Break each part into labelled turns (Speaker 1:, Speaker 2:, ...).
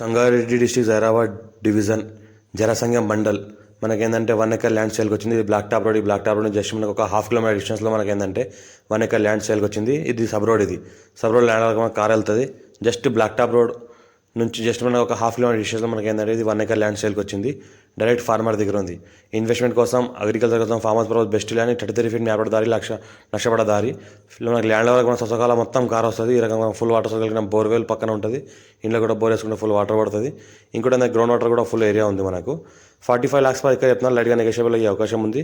Speaker 1: Sangareddy district Zaheerabad division జనసంఘం mandal మనకేంటంటే 1 acre land సేల్కి వచ్చింది. ఇది బ్లాక్ టాప్ రోడ్. ఈ బ్లాక్ టాప్ రోడ్ జస్ట్ మనకు ఒక హాఫ్ కిలోమీటర్ డిస్టెన్స్లో మనకేంటంటే 1 ఎకర్ ల్యాండ్ సేల్కి వచ్చింది. ఇది sub road. Sub road land మనకు కార్ వెళ్తుంది. జస్ట్ బ్లాక్ టాప్ రోడ్ నుంచి జస్ట్ మనకు ఒక హాఫ్ కిలోమీటర్ డిస్టెన్స్లో మనకేంటంటే ఇది 1 ఎకర్ ల్యాండ్ సేల్కి వచ్చింది. డైరెక్ట్ ఫార్మర్ దగ్గర ఉంది. ఇన్వెస్ట్మెంట్ కోసం, అగ్రికల్చర్ కోసం, farmers purpose best land. 33 feet మ్యాపడ దారి, లక్షపడ దారి. మనకి ల్యాండ్ వరకు మన స్వసకాలం మొత్తం కార్ వస్తుంది. ఈ రకంగా ఫుల్ వాటర్ కలిగిన బోర్వెల్ పక్కన ఉంటుంది. ఇంట్లో కూడా బోర్ వేసుకుంటే ఫుల్ వాటర్ పడుతుంది. ఇంకోటి గ్రౌండ్ వాటర్ కూడా ఫుల్ ఏరియా ఉంది. మనకు 45 lakhs పర్ ఎకర్ చెప్తున్నారు. లైట్గా నెగోషియబుల్ అయ్యే అవకాశం ఉంది.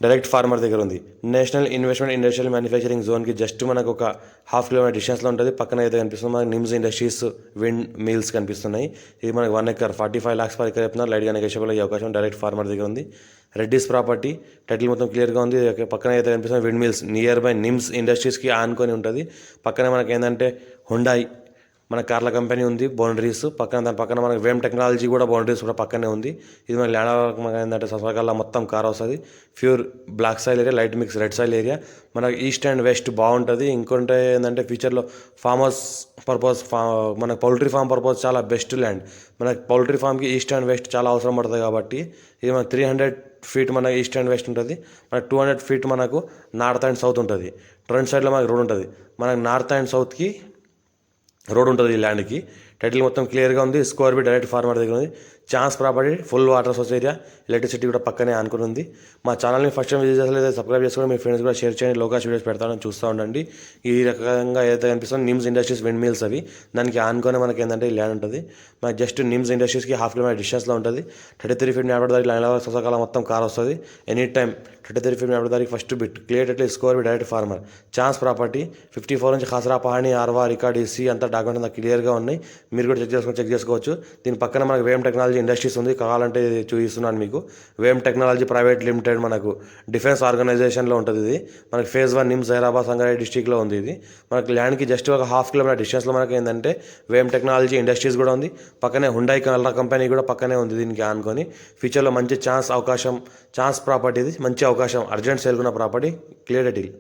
Speaker 1: డైరెక్ట్ ఫార్మర్ దగ్గర ఉంది. నేషనల్ ఇన్వెస్ట్మెంట్ ఇండస్ట్రియల్ మ్యానుఫ్యాక్చరింగ్ జోన్కి జస్ట్ మనకు ఒక హాఫ్ కిలోమీటర్ డిస్టెన్స్లో ఉంటుంది. పక్కన అయితే కనిపిస్తుంది మనకి నిమ్స్ ఇండస్ట్రీస్, విండ్ మిల్స్ కనిపిస్తున్నాయి. ఇది మనకి 1 ఎకర్ 45 lakhs పర్ ఎకర్ చెప్తున్నారు. లైట్గా నెగోషియబుల్ అయ్యే అవకాశం డైరెక్ట్ ఫార్మర్ దగ్గర ఉంది. రెడ్డిస్ ప్రాపర్టీ టైటిల్ మొత్తం క్లియర్గా ఉంది. పక్కన అయితే కనిపిస్తుంది wind mills, nearby NIMZ ఇండస్ట్రీస్కి ఆనుకొని ఉంటుంది. పక్కనే మనకి ఏంటంటే హుండాయ్ మన కార్ల కంపెనీ ఉంది. బౌండరీస్ పక్కన, దాని పక్కన మనకి వేమ్ టెక్నాలజీ కూడా బౌండరీస్ కూడా పక్కనే ఉంది. ఇది మన ల్యాండ్ మనకి ఏంటంటే ససకాల మొత్తం కార్ వస్తుంది. Pure black soil area, light mix red soil area. మనకి ఈస్ట్ అండ్ వెస్ట్ బాగుంటుంది. ఇంకొంటే ఏంటంటే ఫ్యూచర్లో ఫార్మర్స్ పర్పస్, మనకు పౌల్ట్రీ ఫామ్ పర్పస్ చాలా బెస్ట్ ల్యాండ్. మనకి పౌల్ట్రీ ఫామ్కి ఈస్ట్ అండ్ వెస్ట్ చాలా అవసరం పడుతుంది. కాబట్టి ఇది మనకి 300 feet మనకి ఈస్ట్ అండ్ వెస్ట్ ఉంటుంది. మనకి 200 feet మనకు నార్త్ అండ్ సౌత్ ఉంటుంది. ఫ్రంట్ సైడ్లో మనకి రోడ్ ఉంటుంది. మనకి నార్త్ అండ్ సౌత్కి రోడ్ ఉంటుంది. ఈ ల్యాండ్కి టైటిల్ మొత్తం క్లియర్గా ఉంది. స్క్వేర్ ఫీట్ డైరెక్ట్ ఫార్మర్ దగ్గర ఉంది. Chance property, full water source area, electricity కూడా పక్కనే ఆనుకుని ఉంది. మా ఛానల్ని ఫస్ట్ టైం విజిట్ చేసలేదు సబ్స్క్రైబ్ చేసుకొని మీ ఫ్రెండ్స్ కూడా షేర్ చేయండి. లోకల్ వీడియోస్ పెడతానని చూస్తూ ఉండండి. ఈ రకంగా ఏదైతే కనిపిస్తుందో నిమ్స్ ఇండస్ట్రీస్ విండ్ మిల్స్ అవి దానికి ఆనుకొని మనకి ఏంటంటే ఈ ల్యాండ్ ఉంటుంది. మనకి జస్ట్ నిమ్స్ ఇండస్ట్రీస్కి హాఫ్ కిలోమీటర్ డిస్టెన్స్లో ఉంటుంది. 33 feet మ్యాపడ దారికి ల్యాండ్ సొసకాలం మొత్తం కార్ వస్తుంది. ఎనీ టైం 33 feet మ్యాపడ దారికి ఫస్ట్ బిట్ క్లియర్ అట్లే square feet direct farmer. Chance property 54 నుంచి ఖాసరా పహాణి ఆర్వా రికార్డ్ ఇసి అంతా డాక్యుమెంట్ అంతా క్లియర్గా ఉన్నాయి. మీరు కూడా చెక్ చేసుకోవచ్చు. దీని పక్కన మనకు వేమ్ టెక్నాలజీ ఇండస్ట్రీస్ ఉంది. కావాలంటే చూపిస్తున్నాను మీకు. వేమ్ టెక్నాలజీ ప్రైవేట్ లిమిటెడ్ మనకు డిఫెన్స్ ఆర్గనైజేషన్లో ఉంటుంది. ఇది మనకి ఫేజ్ 1 నిమ్స్ జైరాబాద్ సంగారెడ్డి డిస్టిక్లో ఉంది. ఇది మనకి ల్యాండ్కి జస్ట్ ఒక హాఫ్ కిలోమీటర్ డిస్టెన్స్లో మనకి ఏంటంటే వేమ్ టెక్నాలజీ ఇండస్ట్రీస్ కూడా ఉంది. పక్కనే హుండాయ్ కలర్ కంపెనీ కూడా పక్కనే ఉంది. దీనికి ఆనుకొని ఫ్యూచర్లో మంచి ఛాన్స్ ప్రాపర్టీ. ఇది మంచి అవకాశం. అర్జెంట్ సేల్కున్న ప్రాపర్టీ. Clear deal.